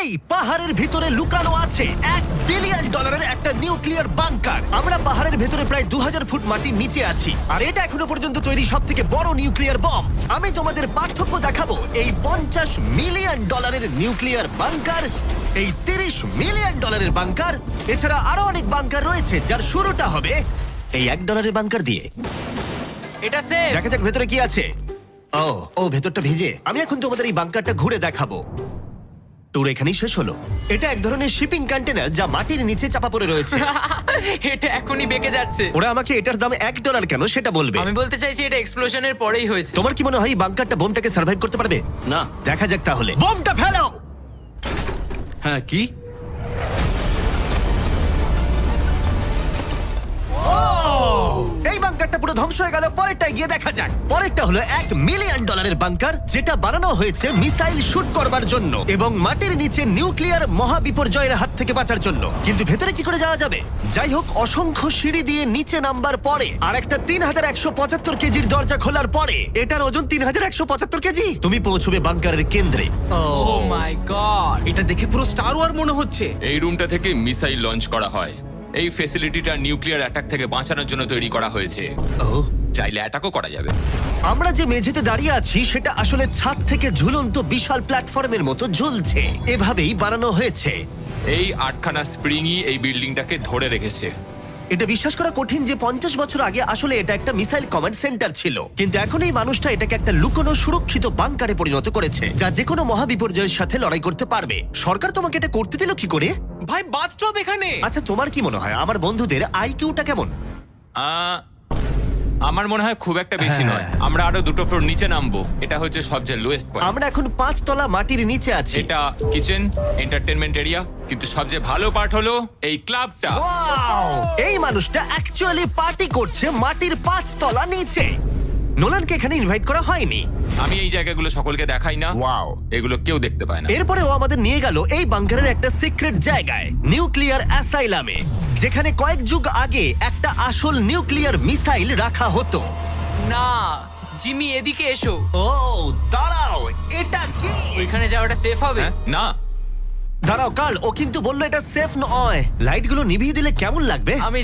এই পাহাড়ের ভিতরে লুকানো আছে $1 বিলিয়ন একটা নিউক্লিয়ার বাংকার। আমরা পাহাড়ের ভেতরে প্রায় 2000 ফুট মাটির নিচে আছি, আর এটা এখনো পর্যন্ত তৈরি সব থেকে বড় নিউক্লিয়ার বম। আমি তোমাদের পার্থক্য দেখাবো এই $50 মিলিয়ন নিউক্লিয়ার বাংকার, এই $30 মিলিয়ন বাংকার, এছাড়া আরো অনেক বাংকার রয়েছে যার শুরুটা হবে এই $1 বাংকার দিয়ে। এটা সেফ। দেখা যাক ভেতরে কি আছে। ও ভেতরটা ভিজে। আমি এখন তোমাদের এই বাংকারটা ঘুরে দেখাবো। ট্যুর এখানেই শেষ হলো। এটা এক ধরনের শিপিং কন্টেনার যা মাটির নিচে চাপা পড়ে রয়েছে। এটা এখনই বেঁকে যাচ্ছে। ওরা আমাকে এটার দাম $1 কেন সেটা বলবে। আমি বলতে চাইছি এটা এক্সপ্লোশনের পরেই হয়েছে। তোমার কি মনে হয় এই বাংকারটা বোমটাকে সার্ভাইভ করতে পারবে? না। দেখা যাক তাহলে। বোমটা ফেলো। হ্যাঁ, কি? এই বাংকারটা পুরো ধ্বংস হয়ে গেল। পরেরটা গিয়ে দেখা যাক। পরেরটা হলো $1 মিলিয়ন বাংকার, যেটা বানানো হয়েছে মিসাইল শুট করবার জন্য এবং মাটির নিচে নিউক্লিয়ার মহাবিপর্যয়ের হাত থেকে বাঁচার জন্য। কিন্তু ভেতরে কি করে যাওয়া যাবে? যাই হোক, অসংখ্য সিঁড়ি দিয়ে নিচে নামবার পরে আর একটা 3175 কেজির দরজা খোলার পরে, এটার ওজন 3175 কেজি, তুমি পৌঁছবে বাংকারের কেন্দ্রে। ও মাই গড। এটা দেখে পুরো স্টার ওয়ার মনে হচ্ছে। এই রুমটা থেকে মিসাইল লঞ্চ করা হয়। এই ফ্যাসিলিটিটা নিউক্লিয়ার অ্যাটাক থেকে বাঁচানোর জন্য তৈরি করা হয়েছে। চাইলে অ্যাটাকও করা যাবে। আমরা যে মেঝেতে দাঁড়িয়ে আছি সেটা আসলে ছাদ থেকে ঝুলন্ত বিশাল প্ল্যাটফর্মের মতো ঝুলছে। এভাবেই বানানো হয়েছে। এই 8খানা স্প্রিংই এই বিল্ডিংটাকে ধরে রেখেছে। এটা বিশ্বাস করা কঠিন যে 50 বছর আগে আসলে এটা একটা মিসাইল কমান্ড সেন্টার ছিল, কিন্তু এখন এই মানুষটা এটাকে একটা লুকোনো সুরক্ষিত বাংকারে পরিণত করেছে, যা যে কোনো মহাবিপর্যয়ের সাথে লড়াই করতে পারবে। সরকার তোমাকে এটা করতে দিল কি করে? ভাই, বাথটব এখানে। আচ্ছা, তোমার কি মনে হয় আমার বন্ধুদের আইকিউটা কেমন? আমার মনে হয় খুব একটা বেশি নয়। আমরা আরো 2টো ফ্লোর নিচে নামবো। এটা হচ্ছে সবচেয়ে লোয়েস্ট পয়েন্ট। আমরা এখন 5 তলা মাটির নিচে আছি। এটা কিচেন, এন্টারটেইনমেন্ট এরিয়া, কিন্তু সবচেয়ে ভালো পার্ট হলো এই ক্লাবটা। Wow! এই মানুষটা অ্যাকচুয়ালি পার্টি করছে মাটির 5 তলা নিচে। নোলানকে এখানে ইনভাইট করা হয়নি। আমি এই জায়গাগুলো সকলকে দেখাই না। Wow! এগুলো কেউ দেখতে পায় না। এরপরে ও আমাদের নিয়ে গেল এই বাংকারের একটা সিক্রেট জায়গায়, নিউক্লিয়ার অ্যাসাইলামে, যেখানে কয়েক যুগ আগে একটা আসল নিউক্লিয়ার মিসাইল রাখা হতো। না, জিমি এদিকে এসো। ও দাঁড়াও, এটা কি? ওইখানে যাওয়াটা সেফ হবে? হ্যাঁ? না। দাঁড়াও কার্ল, ও কিন্তু বললো এটা সেফ নয়। লাইটগুলো নিভিয়ে দিলে কেমন লাগবে? আমি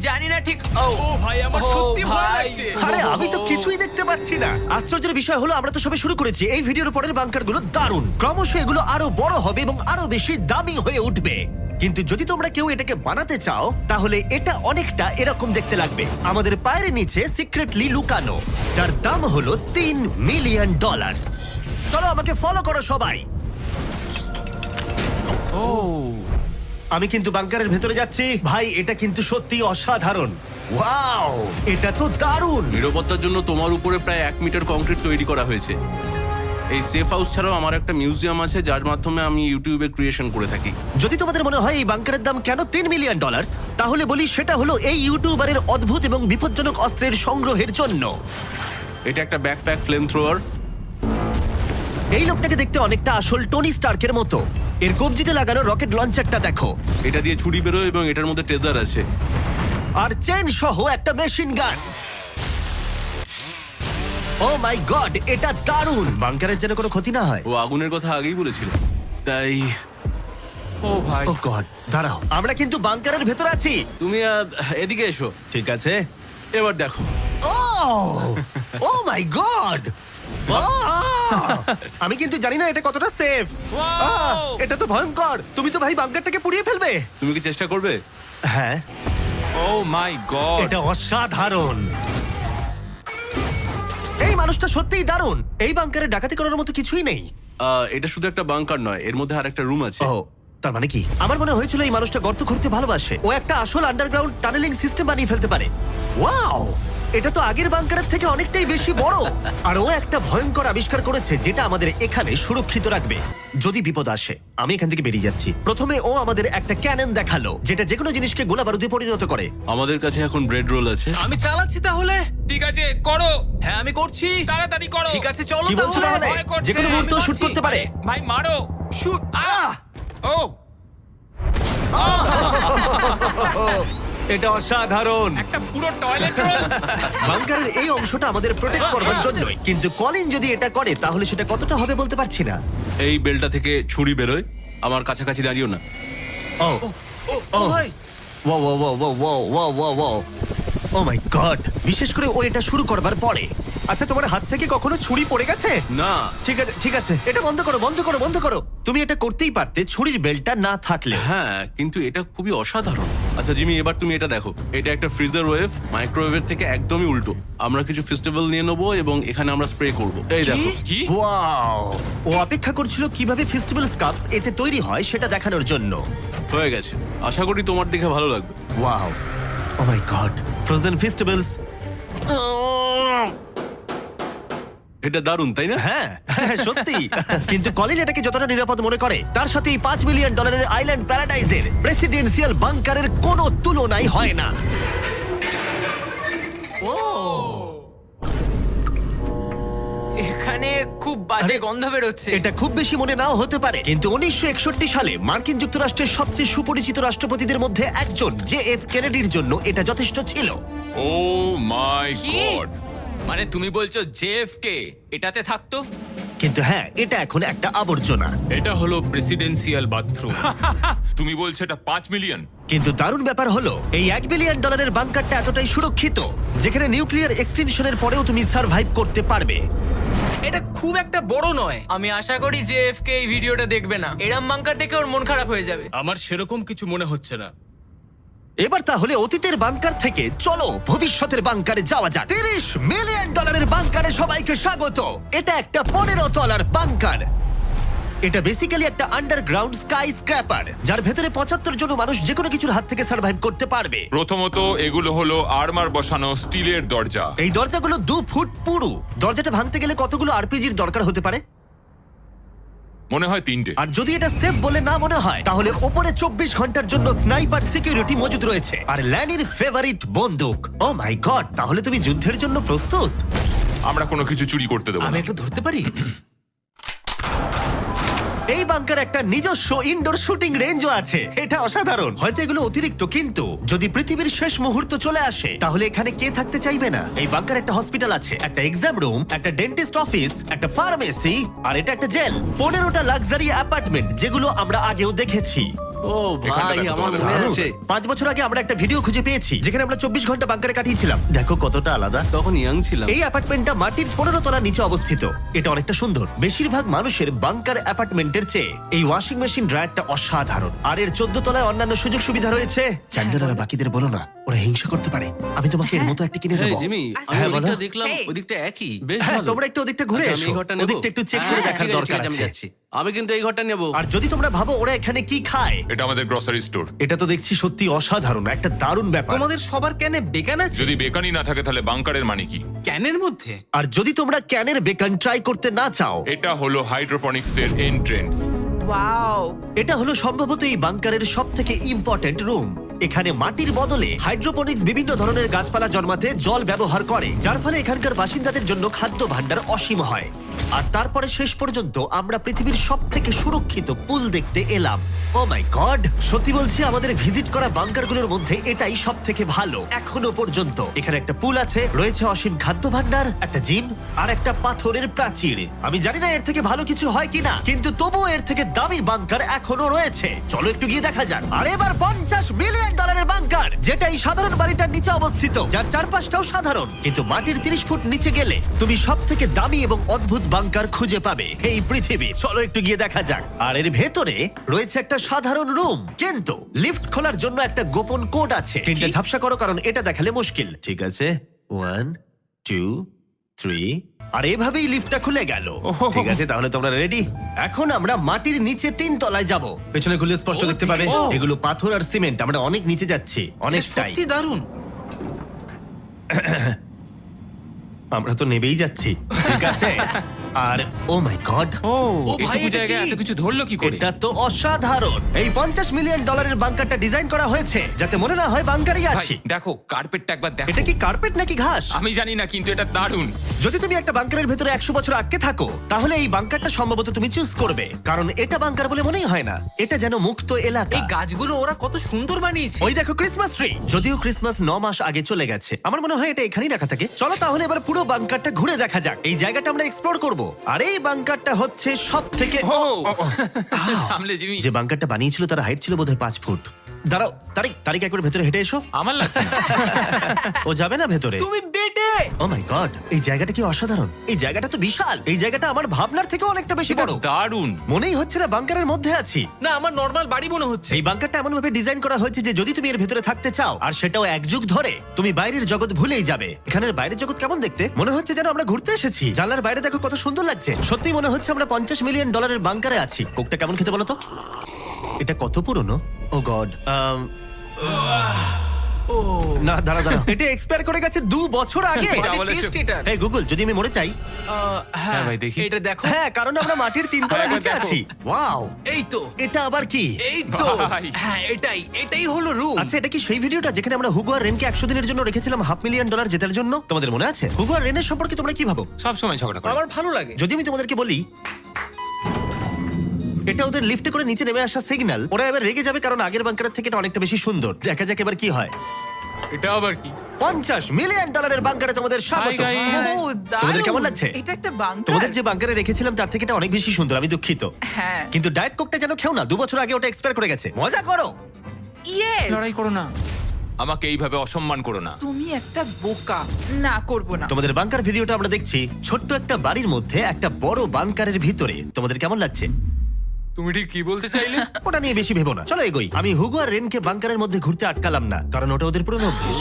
জানি না ঠিক। ও ভাই, আমার ও সত্যি ভয় ভাই। লাগছে। আরে আমি তো কিছুই দেখতে পাচ্ছি না। আশ্চর্যের বিষয় হলো আমরা তো সবে শুরু করেছি। এই ভিডিওর পরের বাংকারগুলো দারুণ। ক্রমশ এগুলো আরো বড় হবে এবং আরো বেশি দামি হয়ে উঠবে। কিন্তু যদি তোমরা কেউ এটাকে বানাতে চাও তাহলে এটা অনেকটা এরকম দেখতে লাগবে। আমাদের পায়ের নিচে সিক্রেটলি লুকানো, যার দাম হলো $3 মিলিয়ন। চলো আমাকে ফলো করো সবাই। ও আমি কিন্তু বাংকারের ভেতরে যাচ্ছি। ভাই, এটা কিন্তু সত্যি অসাধারণ। ওয়াও, এটা তো দারুণ। নিরাপত্তার জন্য তোমার উপরে প্রায় 1 মিটার কংক্রিট তৈরি করা হয়েছে। এই সেফ হাউস ছাড়াও আমার একটা মিউজিয়াম আছে, যার মাধ্যমে আমি ইউটিউবে ক্রিয়েশন করে থাকি। যদি তোমাদের মনে হয় এই বাংকারের দাম কেন $3 মিলিয়ন, তাহলে বলি সেটা হলো এই ইউটিউবারের অদ্ভুত এবং বিপজ্জনক অস্ত্রের সংগ্রহের জন্য। এটা একটা ব্যাকপ্যাক ফ্লেম থ্রোয়ার। এই লোকটাকে দেখতে অনেকটা আসল টনি স্টার্কের মতো। এর কবজিতে লাগানো রকেট লঞ্চারটা দেখো, এটা দিয়ে ছুরি বেরোয় এবং এটার মধ্যে ট্রেজার আছে। আর চেন সহ একটা মেশিন গান। ও মাই গড, এটা দারুণ। বাংকারের যেন কোনো ক্ষতি না হয়। ও আগুনের কথা আগেই বলেছিল, তাই ও ভাই। ও গড, দাঁড়াও, আমরা কিন্তু বাংকারের ভেতর আছি। তুমি এদিকে এসো। ঠিক আছে। এবার দেখো। ও মাই গড, আমি কিন্তু জানি না এটা কতটা সেফ। এটা তো ভয়ঙ্কর। তুমি তো ভাই বাংকারটাকে পুড়িয়ে ফেলবে। তুমি কি চেষ্টা করবে? হ্যাঁ, ও মাই গড। এটা অসাধারণ। এই মানুষটা সত্যিই দারুণ। এই বাংকারে ডাকাতি করার মতো কিছুই নেই। এটা শুধু একটা বাংকার নয়, এর মধ্যে আর একটা রুম আছে। ও, তার মানে কি? আমার মনে হয়েছিল এই মানুষটা গর্ত খুঁড়তে ভালোবাসে। ও একটা আসল আন্ডারগ্রাউন্ড টানেলিং সিস্টেম বানিয়ে ফেলতে পারে। ওয়াও, এটা তো আগের বাংকারের থেকে অনেকটাই বেশি বড়। আর ও একটা ভয়ঙ্কর আবিষ্কার করেছে যেটা আমাদের এখানে সুরক্ষিত রাখবে যদি বিপদ আসে। আমি এখান থেকে বেরিয়ে যাচ্ছি। প্রথমে ও আমাদের একটা ক্যানন দেখালো, যেটা যেকোনো জিনিসকে গোলা বারুদে পরিণত করে। আমাদের কাছে এখন ব্রেড রোল আছে। আমি চালাচ্ছি তাহলে। ঠিক আছে, করো। হ্যাঁ, আমি করছি। তাড়াতাড়ি করো। ঠিক আছে, চলো কি বলছো তাহলে? ভয় করছে। যেকোনো মুহূর্তে আমি শুট পারছি। করতে পারে। ভাই মারো। শুট। ও এটা অসাধারণ। একটা পুরো টয়লেট রোল। বাংকারের এই অংশটা আমাদের প্রোটেক্ট করবার জন্যই, কিন্তু কলিন যদি এটা করে তাহলে সেটা কতটা হবে বলতে পারছি না। এই বেলটা থেকে ছুরি বেরোয় আমার কাছাকাছি দাঁড়িও না। ও ও ভাই ও ও ও ও ও ও ও ও ও মাই গড, বিশেষ করে ও এটা শুরু করবার পরে। আচ্ছা, তোমার হাত থেকে কখনো ছুরি পড়ে গেছে? না, ঠিক আছে ঠিক আছে, এটা বন্ধ করো বন্ধ করো বন্ধ করো। তুমি এটা করতেই পারতে ছুরির বেল্টটা না থাকলে। হ্যাঁ, কিন্তু এটা খুবই অসাধারণ। আচ্ছা জিমি, এবার তুমি এটা দেখো। এটা একটা ফ্রিজার ওয়েভ, মাইক্রোওয়েভের থেকে একদমই উল্টো। আমরা কিছু ফেস্টিভ্যাল নিয়ে নেবো এবং এখানে আমরা স্প্রে করব। এই দেখো। কি? ওয়াও, ও অপেক্ষা করছিল কিভাবে ফেস্টিভ্যাল স্কার্ফস এতে তৈরি হয় সেটা দেখানোর জন্য। হয়ে গেছে, আশা করি তোমার দেখে ভালো লাগবে। ওয়াও, ও মাই গড, ফ্রোজেন ফেস্টিভ্যালস। এটা দারুণ, তাই না? হ্যাঁ হ্যাঁ, সত্যি। কিন্তু কলিন এটাকে যতটা নিরাপদ মনে করে তার সাথে এই $5 মিলিয়ন আইল্যান্ড প্যারাডাইজের প্রেসিডেন্সিয়াল বাংকারের কোনো তুলনাই হয় না। ও এখানে খুব বাজে গন্ধ বেরোচ্ছে। এটা খুব বেশি মনে নাও হতে পারে, কিন্তু 1961 সালে মার্কিন যুক্তরাষ্ট্রের সবচেয়ে সুপরিচিত রাষ্ট্রপতিদের মধ্যে একজন JF কেনেডির জন্য এটা যথেষ্ট ছিল। ও মাই কি? গড, মানে তুমি বলছো জেএফকে এটাতে থাকতো? কিন্তু হ্যাঁ, এটা এখন একটা আবর্জনা। এটা হলো প্রেসিডেন্সিয়াল বাথরুম। তুমি বলছো এটা 5 মিলিয়ন? কিন্তু দারুণ ব্যাপার হলো এই $1 বিলিয়ন বাংকারটা এতটাই সুরক্ষিত যেখানে নিউক্লিয়ার এক্সটেনশনের পরেও তুমি সার্ভাইভ করতে পারবে। এটা খুব একটা বড় নয়। আমি আশা করি যে এফকে এই ভিডিওটা দেখবে না। এরম বাঙ্কার থেকে ওর মন খারাপ হয়ে যাবে। আমার সেরকম কিছু মনে হচ্ছে না। এবার তাহলে অতীতের বাংকার থেকে চলো ভবিষ্যতের বাংকারে যাওয়া যাক। $30 মিলিয়ন বাংকারে সবাইকে স্বাগত। এটা একটা 15 তলার বাংকার। এটা বেসিক্যালি একটা আন্ডারগ্রাউন্ড স্কাই স্ক্র্যাপার যার ভেতরে 75 জন মানুষ যে কোনো কিছুর হাত থেকে সার্ভাইভ করতে পারবে। প্রথমত এগুলো হলো আর্মার বসানো স্টিলের দরজা। এই দরজাগুলো 2 ফুট পুরু। দরজাটা ভাঙতে গেলে কতগুলো আরপিজির দরকার হতে পারে? মনে হয় 3টে। আর যদি এটা সেফ বলে না মনে হয় তাহলে ওপরে 24 ঘন্টার জন্য স্নাইপার সিকিউরিটি মজুদ রয়েছে আর ল্যানির ফেভারিট বন্দুক। ও মাই গড, তাহলে তুমি যুদ্ধের জন্য প্রস্তুত? আমরা কোনো কিছু চুরি করতে দেবো আমি না। একটু ধরতে পারি? এই বাংকার একটা নিজস্ব ইনডোর শুটিং রেঞ্জও আছে। এটা অসাধারণ। হয়তো এগুলো অতিরিক্ত, কিন্তু যদি পৃথিবীর শেষ মুহূর্ত চলে আসে তাহলে এখানে কে থাকতে চাইবে না? এই বাংকার একটা হসপিটাল আছে, একটা এক্সাম রুম, একটা ডেন্টিস্ট অফিস, একটা ফার্মেসি, আর এটা একটা জেল। 15টা লাক্সারি অ্যাপার্টমেন্ট যেগুলো আমরা আগেও দেখেছি। ও ভাই, দেখো, আমার তোমাদের মনে দারুণ। আছে। 5 বছর আগে আমরা একটা ভিডিও খুঁজে পেয়েছি যেখানে আমরা 24 ঘন্টা বাংকারে কাটিয়েছিলাম। দেখো কতটা আলাদা। তখন ইয়াং ছিলাম। এই অ্যাপার্টমেন্টটা মাটির 15 তলার নিচে অবস্থিত। এটা অনেকটা সুন্দর। বেশিরভাগ মানুষের বাংকার অ্যাপার্টমেন্টের চেয়ে এই ওয়াশিং মেশিন ড্রায়ারটা অসাধারণ। আর এর 14 তলায় অন্যান্য সুযোগ সুবিধা রয়েছে। চ্যান্ডেলার আর বাকিদের বলো না, ওরা হিংসা করতে পারে। আমি তোমাকে এর মতো একটা কিনে এই দেবো। জিমি, আমি হ্যাঁ, বলো। ওদিকটা দেখলাম, Hey. ওদিকটা একই। বেশ হ্যাঁ, ভালো। তোমরা একটু ওদিকটা ঘুরে আচ্ছা, আমি এসো। এই ঘরটা নেবো? ওদিকটা একটু চেক করে হ্যাঁ, দেখার ঠিক আছে, দরকার ঠিক আমি আছে। যাচ্ছি। আমি কিন্তু এই ঘরটা নেবো। আর যদি তোমরা ভাবো ওরা এখানে কি খায়, এটা আমাদের গ্রসারি স্টোর। এটা তো দেখছি সত্যি অসাধারণ, একটা দারুণ ব্যাপার। তোমাদের সবার ক্যানে বেকান আছে? যদি বেকানি না থাকে তাহলে বাংকারের মানে কি? ক্যানের মধ্যে? আর যদি তোমরা ক্যানের বেকন ট্রাই করতে না চাও, এটা হলো হাইড্রোপনিক্স এর এন্ট্রেন্স। ওয়াও, এটা হলো সম্ভবত এই বাংকারের সব থেকে ইম্পর্টেন্ট রুম। এখানে মাটির বদলে হাইড্রোপনিক্স বিভিন্ন ধরনের গাছপালা জন্মাতে জল ব্যবহার করে, যার ফলে এখানকার বাসিন্দাদের জন্য খাদ্য ভাণ্ডার অসীম হয়। আর তারপরে শেষ পর্যন্ত আমরা পৃথিবীর সব থেকে সুরক্ষিত পুল দেখতে এলাম। ও মাই গড, সত্যি বলছি আমাদের ভিজিট করা বাংকারগুলোর মধ্যে এটাই সব থেকে ভালো এখনো পর্যন্ত। এখানে একটা পুল আছে, রয়েছে অসীম খাদ্য ভাণ্ডার, একটা জিম, আর একটা পাথরের প্রাচীর। আমি জানি না এর থেকে ভালো কিছু হয় কিনা, কিন্তু তবুও এর থেকে দামি বাংকার এখনো রয়েছে। চলো একটু গিয়ে দেখা যাক। আর এবার $50 মিলিয়ন বাংকার, যেটা এই সাধারণ বাড়িটার নিচে অবস্থিত, যার চারপাশটাও সাধারণ, কিন্তু মাটির 30 ফুট নিচে গেলে তুমি সব থেকে দামি এবং অদ্ভুত বাংকার খুঁজে পাবে এই পৃথিবী। চলো একটু গিয়ে দেখা যাক। আর এর ভেতরে রয়েছে একটা সাধারণ রুম, কিন্তু লিফট খোলার জন্য একটা গোপন কোড আছে। তিনটা ঝাপসা করো, কারণ এটা দেখালে মুশকিল। ঠিক আছে, 1 2 3, আর এভাবেই লিফটটা খুলে গেল। ঠিক আছে, তাহলে তোমরা রেডি? এখন আমরা মাটির নিচে 3 তলায় যাব। পেছনে খুলে স্পষ্ট ও, দেখতে পাবে ও। এগুলো পাথর আর সিমেন্ট। আমরা অনেক নিচে যাচ্ছি, এটা অনেকটাই। সত্যি দারুণ। আমরা তো নেবেই যাচ্ছি। ঠিক আছে, আর ও মাই গড, ও এটুকু ভাই, এটা জায়গায় কি? এত কিছু ধরলো কি করে? এটা তো অসাধারণ। এই $50 মিলিয়ন বাংকারটা ডিজাইন করা হয়েছে যাতে মনে না হয় বাংকারই ভাই আছি। দেখো, কার্পেটটা একবার দেখো। এটা কি কার্পেট নাকি ঘাস? আমি জানি না, কিন্তু এটা দারুণ। যদি তুমি একটা বাংকারের ভেতরে 100 বছর আটকে থাকো তাহলে এই বাংকারটা সম্ভবত তুমি চুজ করবে, কারণ এটা বাংকার বলে মনেই হয় না। এটা যেন মুক্ত এলাকা। এই গাছগুলো ওরা কত সুন্দর বানিয়েছে। ওই দেখো ক্রিসমাস ট্রি। যদিও ক্রিসমাস 9 মাস আগে চলে গেছে, আমার মনে হয় এটা এখানেই রাখা থাকে। চলো তাহলে এবার পুরো বাংকারটা ঘুরে দেখা যাক। এই জায়গাটা আমরা এক্সপ্লোর করব আর এই বাংকারটা হচ্ছে সব থেকে ও সামলে জিমি। যে বাংকারটা বানিয়েছিল তার হাইট ছিল বোধহয় 5 ফুট। দাঁড়াও, তারিক একবার ভেতরে হেঁটে এসো। আমার লাগছে না। ও যাবে না ভেতরে? তুমি বেটে ও মাই গড, এই জায়গাটা কি অসাধারণ! এই জায়গাটা তো বিশাল। এই জায়গাটা আমার ভাবনার থেকেও অনেকটা বেশি বড়। দারুণ। মনেই হচ্ছে না বাংকারের মধ্যে আছি। না, আমার নর্মাল বাড়ি মনে হচ্ছে। এই বাংকারটা এমন ভাবে ডিজাইন করা হয়েছে যে যদি তুমি এর ভেতরে থাকতে চাও, আর সেটাও 1 যুগ ধরে, তুমি বাইরের জগৎ ভুলেই যাবে। এখানের বাইরের জগৎ কেমন দেখতে? মনে হচ্ছে যেন আমরা ঘুরতে এসেছি। জানলার বাইরে দেখো কত সুন্দর লাগছে। সত্যি মনে হচ্ছে আমরা $50 মিলিয়ন বাংকারে আছি। কোকটা কেমন খেতে বলো তো? এটা কত পুরনো? ও গড, না দাঁড়া, এটা এক্সপায়ার করে গেছে 2 বছর আগে। যা বলেছো। টেস্ট এটা। এই গুগল, যদি আমি মরে চাই? হ্যাঁ ভাই, দেখি। এটা দেখো। হ্যাঁ, কারণ আমরা মাটির 3 তলা হ্যাঁ, নিচে দেখো। আছি। ওয়াও, এই তো, এটা আবার কি? এই তো। ভাই। হ্যাঁ, এটাই হলো রুম। আচ্ছা, এটা কি সেই ভিডিওটা যেখানে আমরা হুগো আর রেনকে 100 দিনের জন্য রেখেছিলাম $500 মিলিয়ন জেতার জন্য? তোমাদের মনে আছে? হুগো আর রেনের সম্পর্কে তোমরা কি ভাবো? সব সময় ঝগড়া করে। আমার ভালো লাগে। যদি আমি তোমাদেরকে বলি এটা ওদের লিফটে করে নিচে নেমে আসা সিগন্যাল, ওরা এবার রেগে যাবে কারণ আগের বাংকারের থেকে এটা অনেকটা বেশি সুন্দর। দেখা যাক এবার কি হয়। এটা আবার কি? $50 মিলিয়ন বাংকারে তোমাদের স্বাগত। Hi, guys. ও, দারুণ। তোমাদের কেমন লাগছে? এটা একটা বাংকার। তোমাদের যে বাংকারে রেখেছিলাম তার থেকে এটা অনেক বেশি সুন্দর, আমি দুঃখিত। হ্যাঁ। কিন্তু ডায়েট কোকটা যেন খেও না, 2 বছর আগে ওটা এক্সপায়ার করে গেছে। মজা করো। ইয়েস। লড়াই করো না, আমাকে এইভাবে অসম্মান করো না। তুমি একটা বোকা। না, করব না। তোমাদের বাংকার ভিডিওটা আমরা দেখছি, ছোট্ট একটা বাড়ির মধ্যে একটা বড় বাংকারের ভিতরে। তোমাদের কেমন লাগছে? তুমি ঠিক কি বলতে চাইলে? ওটা নিয়ে বেশি ভেবো না, চলো এগোই। আমি হুগো আর রেনকে বাংকারের মধ্যে ঘুরতে আটকালাম না, কারণ ওটা ওদের পুরনো অভ্যেস।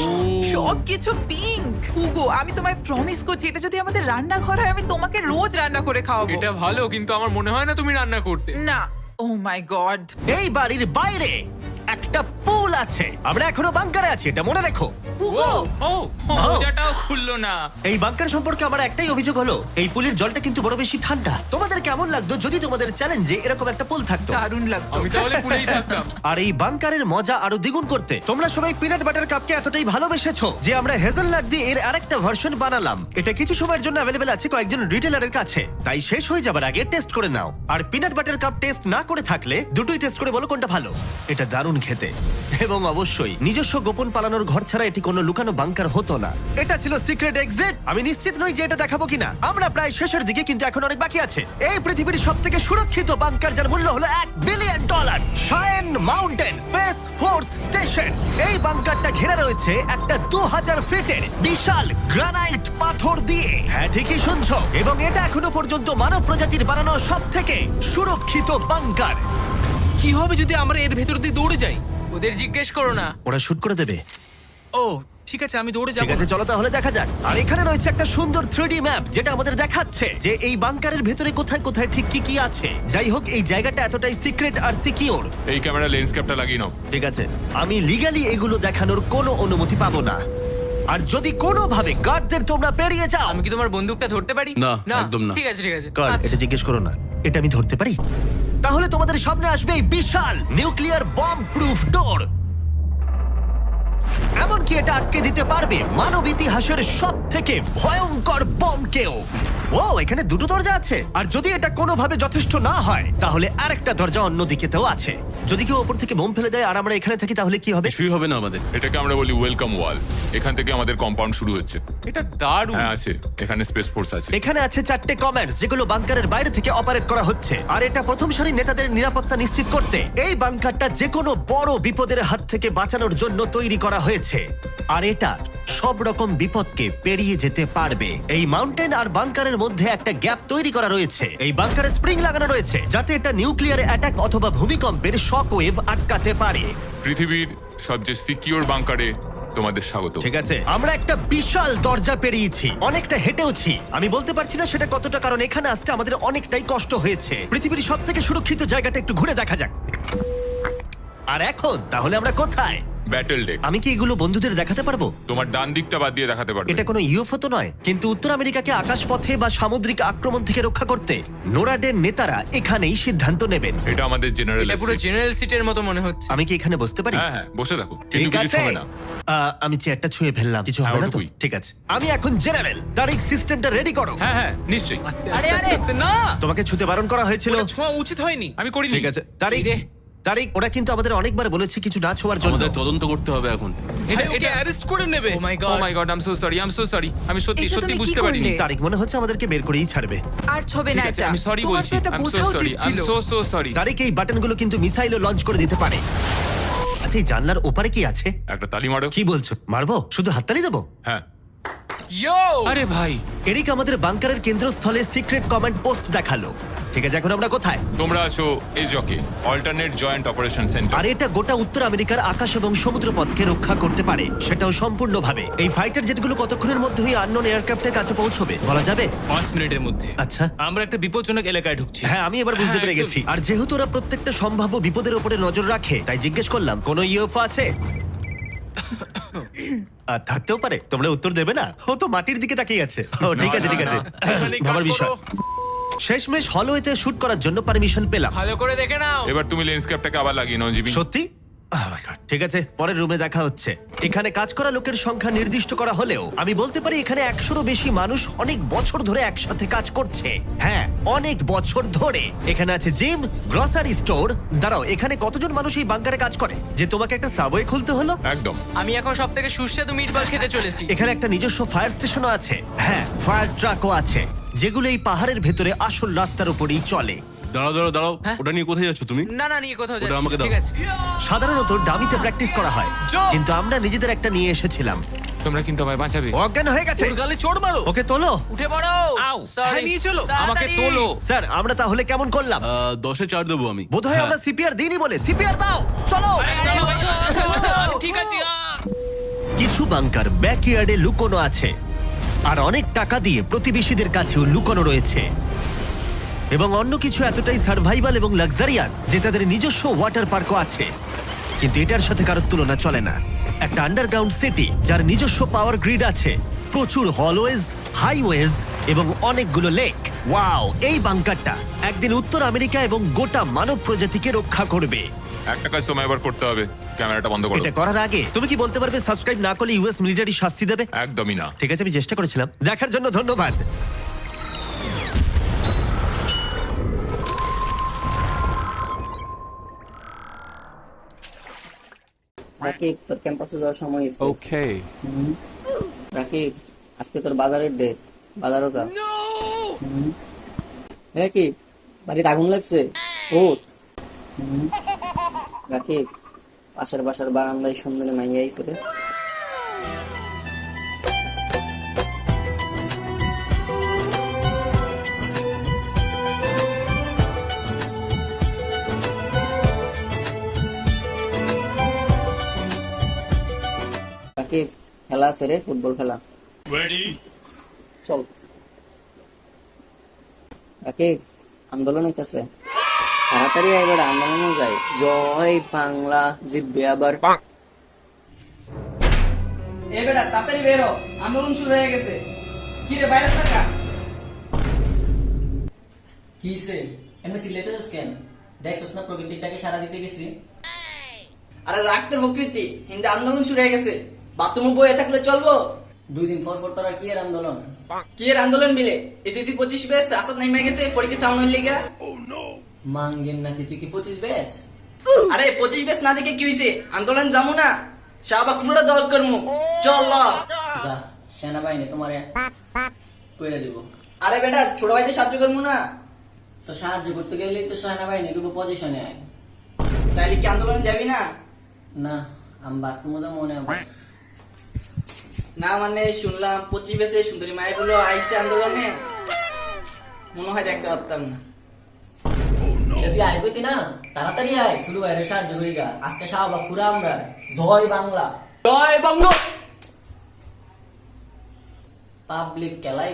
সবকিছু পিঙ্ক। হুগো, আমি তোমায় প্রমিস করছি, এটা যদি আমাদের রান্নাঘর হয়, আমি তোমাকে রোজ রান্না করে খাওয়াবো। এটা ভালো, কিন্তু আমার মনে হয় না তুমি রান্না করতে। না। ও মাই গড। এই বাড়ির বাইরে একটা পুল আছে। আমরা এখনো বাংকারে আছি, এটা মনে রেখো। হুগো। ও মোজাটাও খুললো না। এই বাংকার সম্পর্কে আমার একটাই অভিযোগ হলো, এই পুলের জলটা কিন্তু বড় বেশি ঠান্ডা। তোমাদের কেমন লাগতো যদি তোমাদের চ্যালেঞ্জে এরকম একটা পুল থাকতো? দারুণ লাগতো। আমি তাহলে পুরেই থাকতাম। আর এই বাংকারের মজা আরো দ্বিগুণ করতে তোমরা সবাই পিনাট বাটার কাপকে এতটাই ভালোবেসেছো যে আমরা হেজেলনাট দিয়ে এর আরেকটা ভার্সন বানালাম। এটা কিছু সময়ের জন্য অ্যাভেলেবেল আছে কয়েকজন রিটেলারের কাছে, তাই শেষ হয়ে যাবার আগে টেস্ট করে নাও। আর পিনাট বাটার কাপ টেস্ট না করে থাকলে দুটোই টেস্ট করে বলো কোনটা ভালো। এটা দারুণ খেতে, এবং অবশ্যই নিজস্ব গোপন পালানোর ঘর ছাড়া এটি কোনো লুকানো বাংকার হতো না। এটা ছিল সিক্রেট এক্সিট। আমি নিশ্চিত নই যে এটা দেখাবো কিনা। আমরা প্রায় শেষের দিকে, কিন্তু এখন অনেক বাকি আছে। এই পৃথিবীর সবথেকে সুরক্ষিত বাংকার, যার মূল্য হলো $1 billion. শায়েন mountain space force station. এই বাংকারটা ঘেরা রয়েছে একটা 2000 ফিটের বিশাল গ্রানাইট পাথর দিয়ে। হ্যাঁ, ঠিকই শুনছো। এবং এটা এখনো পর্যন্ত মানব প্রজাতির বানানো সবথেকে সুরক্ষিত বাংকার। কি হবে যদি আমরা এর ভেতর দিয়ে দৌড়ে যাই? ওদের জিজ্ঞেস করো না। ওরা শুট করে দেবে। ও, ঠিক আছে, আমি দৌড়ে ঠিক যাবো। আছে, চলো তাহলে দেখা যাক। আর এখানে রয়েছে একটা সুন্দর 3D ম্যাপ, যেটা আমাদের দেখাচ্ছে যে এই বাংকারের ভেতরে কোথায় কোথায় ঠিক কি কি আছে। যাই হোক, এই জায়গাটা এতটাই সিক্রেট আর সিকিউর। এই ক্যামেরা লেন্স ক্যাপটা লাগিয়ে নাও। ঠিক আছে, আমি লিগ্যালি এগুলো দেখানোর কোনো অনুমতি পাবো না। আর যদি কোনোভাবে গার্ডদের তোমরা পেরিয়ে যাও, আমি কি তোমার বন্দুকটা ধরতে পারি? না, একদম না। ঠিক আছে, ঠিক আছে। গার্ড, আচ্ছা। এটা জিজ্ঞেস করো না। এটা আমি ধরতে পারি? তাহলে তোমাদের সামনে আসবে এই বিশাল নিউক্লিয়ার বম্ব প্রুফ ডোর। এমনকি এটা আটকে দিতে পারবে মানব ইতিহাসের সব থেকে ভয়ঙ্কর বমকেও। ও, এখানে দুটো দরজা আছে। আর যদি এটা কোনোভাবে যথেষ্ট না হয়, তাহলে আরেকটা দরজা অন্যদিকেতেও আছে। যদি কেউ ওপর থেকে বোম ফেলে দেয় আর আমরা এখানে থাকি, তাহলে কি হবে? কিছুই হবে না আমাদের। এটাকে আমরা বলি ওয়েলকাম ওয়াল। এখান থেকে আমাদের কম্পাউন্ড শুরু হচ্ছে। এটা দারুণ। হ্যাঁ আছে, এখানে স্পেস ফোর্স আছে। এখানে আছে 4টে কমান্ডস, যেগুলো বাংকারের বাইরে থেকে অপারেট করা হচ্ছে। আর এটা প্রথম সারির নেতাদের নিরাপত্তা নিশ্চিত করতে এই বাংকারটা যে কোনো বড় বিপদের হাত থেকে বাঁচানোর জন্য তৈরি করা হয়েছে। আর এটা সব রকম বিপদকে পেরিয়ে যেতে পারবে। এই মাউন্টেন আর বাংকারের মধ্যে একটা গ্যাপ তৈরি করা রয়েছে। এই বাংকারে স্প্রিং লাগানো রয়েছে, যাতে এটা নিউক্লিয়ার অ্যাটাক অথবা ভূমিকম্পের শক ওয়েভ আটকাতে পারে। পৃথিবীর সবচেয়ে সিকিউর বাংকারে তোমাদের স্বাগত। ঠিক আছে, আমরা একটা বিশাল দরজা পেরিয়েছি, অনেকটা হেঁটেওছি। আমি বলতে পারছি না সেটা কতটা, কারণ এখানে আসতে আমাদের অনেকটাই কষ্ট হয়েছে। পৃথিবীর সব থেকে সুরক্ষিত জায়গাটা একটু ঘুরে দেখা যাক। আর এখন তাহলে আমরা কোথায়? Battle deck. আমি কি এগুলো বন্ধুদের দেখাতে পারবো? তোমার ডান দিকটা বাদ দিয়ে দেখাতে পারবে। এটা কোনো ইউএফও তো নয়, কিন্তু উত্তর আমেরিকাকে আকাশপথে বা সামুদ্রিক আক্রমণ থেকে রক্ষা করতে নোরাডের নেতারা এখানেই সিদ্ধান্ত নেবেন। এটা আমাদের জেনারেল। এটা পুরো জেনারেল সিটের মতো মনে হচ্ছে। আমি কি এখানে বসতে পারি? হ্যাঁ হ্যাঁ, বসে থাকো, কিন্তু ঠিক কিছু আছে। হবে না। আমি চেয়ারটা ছুঁয়ে ফেললাম, কিছু হ্যাঁ, হবে না তো? ওটুকুই। ঠিক আছে, আমি এখন জেনারেল। তারিখ, সিস্টেমটা রেডি করো। হ্যাঁ হ্যাঁ, নিশ্চয়ই। আস্তে আরে, আস্তে আরে। আস্তে, না, তোমাকে ছুতে বারণ করা হয়েছিল। ওটা ছোঁয়া উচিত হয়নি। আমি করিনি। ঠিক আছে, তারিখ, রে। তারিক, ওরা কিন্তু আমাদের অনেকবার বলেছে কিছু না ছোঁয়ার জন্য। আমাদের তদন্ত করতে হবে এখন। ভাই, ওকে অ্যারেস্ট করে নেবে। Oh my oh God my God, I am so sorry, I am so sorry. আমি সত্যি এটা সত্যি তুমি কি বুঝতে পারিনি। করলে? তারিক, মনে হচ্ছে আমাদেরকে বের করেই ছাড়বে। আর ছবে না ঠিক আছে, এটা আমি সরি তোমার বলছি। তো এটা আই এম সো বোঝা সরি, উচিত আই এম ছিল। So sorry. তারিক, এই বাটনগুলো কিন্তু মিসাইলও লঞ্চ করে দিতে পারে। আচ্ছা, এই জানলার ওপারে কি আছে? একটা তালি মারো। কি বলছো? মারবো? শুধু হাততালি দেবো? হ্যাঁ। ইয়ো আরে ভাই, এরিক আমাদের বাংকারের কেন্দ্রস্থলে সিক্রেট কমান্ড পোস্ট দেখালো। ঠিক আছে, এখন আমরা কোথায়? তোমরা আছো এই জকে, অল্টারনেট জয়েন্ট অপারেশন সেন্টার। আর এটা গোটা উত্তর আমেরিকার আকাশ এবং সমুদ্রপথকে রক্ষা করতে পারে, সেটাও সম্পূর্ণভাবে। এই ফাইটার জেটগুলো কতক্ষণের মধ্যেই আননোন এয়ারক্রাফটের কাছে পৌঁছবে বলা যাবে? 5 মিনিটের মধ্যে। আচ্ছা। আমরা একটা বিপজ্জনক এলাকায় ঢুকছি। হ্যাঁ, আমি এবার বুঝতে হ্যাঁ, পেরে গেছি। আর যেহেতু ওরা প্রত্যেকটা সম্ভাব্য বিপদের উপরে নজর রাখে, তাই জিজ্ঞেস করলাম কোনো ইউএফও আছে? আর থাকতেও পারে, তোমরা উত্তর দেবে না? ও তো মাটির দিকে তাকিয়ে আছে। ও ঠিক আছে, ঠিক আছে, এখানে ভাবার কাট বিষয়। করো। শেষমেশ হলওয়েতে শুট করার জন্য পারমিশন পেলাম। ভালো করে দেখে নাও। এবার তুমি লেন্সক্যাপটাকে আবার লাগিয়ে নাও জিমি। সত্যি? Oh my God! ঠিক আছে, পরের রুমে দেখা হচ্ছে। এখানে কাজ করা লোকের সংখ্যা নির্দিষ্ট করা হলেও আমি বলতে পারি এখানে 100রও বেশি মানুষ অনেক বছর ধরে একসাথে কাজ করছে। হ্যাঁ, অনেক বছর ধরে। এখানে আছে জিম, গ্রসারি স্টোর। দাঁড়াও, এখানে কতজন মানুষ এই বাংকারে কাজ করে যে তোমাকে একটা সাবওয়ে খুলতে হলো? একদম। আমি এখন সব থেকে সুস্বাদু মিটবল খেতে চলেছি। এখানে একটা নিজস্ব ফায়ার স্টেশনও আছে। হ্যাঁ, ফায়ার ট্রাকও আছে, যেগুলো এই পাহাড়ের ভেতরে আসল রাস্তার উপরেই চলে। দাঁড়াও দাঁড়াও দাঁড়াও, হ্যাঁ? ওটা নিয়ে কোথায় যাচ্ছ তুমি? না না, নিয়ে কোথাও ওটা যাচ্ছি আমাকে না, দাও। ঠিক আছে। সাধারণত ডামিতে প্র্যাকটিস করা হয়, কিন্তু আমরা নিজেদের একটা নিয়ে এসেছিলাম। তোমরা কিন্তু আমায় বাঁচাবে। ও অজ্ঞান হয়ে গেছে। ওর গালে চড় মারো। ওকে তোলো। উঠে পড়ো। আউ, Sorry, হ্যাঁ, নিয়ে চলো। আমাকে তাড়াতাড়ি। তোলো। স্যার, আমরা তাহলে কেমন করলাম? 10-এ 4 দেবো আমি। বোধহয় হ্যাঁ। আমরা সিপিআর দিইনি বলে। সিপিআর দাও, চলো। ঠিক আছে। কিছু বাংকার ব্যাকইয়ার্ডে লুকোনো আছে, আর অনেক টাকা দিয়ে প্রতিবেশীদের কাছেও লুকোনো রয়েছে। এবং অন্য কিছু এতটাই সার্ভাইভাল এবং লাক্সারিয়াস যে তাদের নিজস্ব ওয়াটার পার্কও আছে। কিন্তু এটার সাথে কারোর তুলনা চলে না। একটা আন্ডারগ্রাউন্ড সিটি যার নিজস্ব পাওয়ার গ্রিড আছে, প্রচুর হলওয়েজ, হাইওয়েজ এবং অনেকগুলো লেক। ওয়াও! এই বাংকারটা একদিন উত্তর আমেরিকা এবং গোটা মানব প্রজাতিকে রক্ষা করবে। একটা কাজ তোমায় এবার করতে হবে, ক্যামেরাটা বন্ধ করো। এটা করার আগে তুমি কি বলতে পারবে সাবস্ক্রাইব না করলে ইউএস মিলিটারি শাস্তি দেবে? একদমই না। ঠিক আছে, আমি চেষ্টা করেছিলাম। দেখার জন্য ধন্যবাদ। রাকিব, তোর ক্যাম্পাসে যাওয়ার সময় হয়েছে। ওকে। রাকিব, আজকে তোর বাজারের ডে, বাজারও যা। রাকিব, বাড়িতে আগুন লাগছে। ও রাকিব, পাশের বাসার বারান্দায় সুন্দরী মাইয়া আইছে রে। রাকিব, খেলা আছে রে, ফুটবল খেলা। চল রাকিব, আন্দোলন হইতেছে, তাড়াতাড়ি এবার আন্দোলনও যায়। জয় বাংলা জিতবে আবার। এ বেটা তাড়াতাড়ি বেরো, আন্দোলন শুরু হয়ে গেছে। কি রে বাইরে থাকা? কিসে এমনি সিলেটেছিস কেন? দেখছস না প্রকৃতিটাকে সারা দিতে গেছি। আরে রাখতে প্রকৃতি, হিন্দু আন্দোলন শুরু হয়ে গেছে। বাথরুমে বয়ে থাকলে চলবো? 2 দিন পর পর তোর আর কি এর আন্দোলন? কি এর আন্দোলন মিলে? এসএসসি 25 ব্যাচ রাস্তা নেমে গেছে পরীক্ষা থামানোর লিগা। মাঙ্গেন নাকি তুই কি 25 ব্যাচ? আরে 25 ব্যাচ না দেখে কি হইছে? আন্দোলন যামু না, শাহবাগ পুরোটা দল করমু। চল ল। যা, সেনাবাহিনী তোমারে কইরা দিব। আরে বেটা ছোট ভাইদের সাহায্য করমু না। তো সাহায্য করতে গেলেই তো সেনাবাহিনী করবো পজিশনে আয়। তাইলে কি আন্দোলন যাবি না? না, আমি বাথরুমে মনে হবে। না মানে শুনলাম 25 ব্যাচে সুন্দরী মায়েরগুলো আইছে আন্দোলনে, মনে হয় দেখতে পারতাম না। এটা তুই আয় কইতি না, তাড়াতাড়ি আয়, শুরু বাইরে সাহায্য করি গা। আজকে শাহবাগ পুরা আমরা। জয় বাংলা। জয় বঙ্গ। পাবলিক খেলায়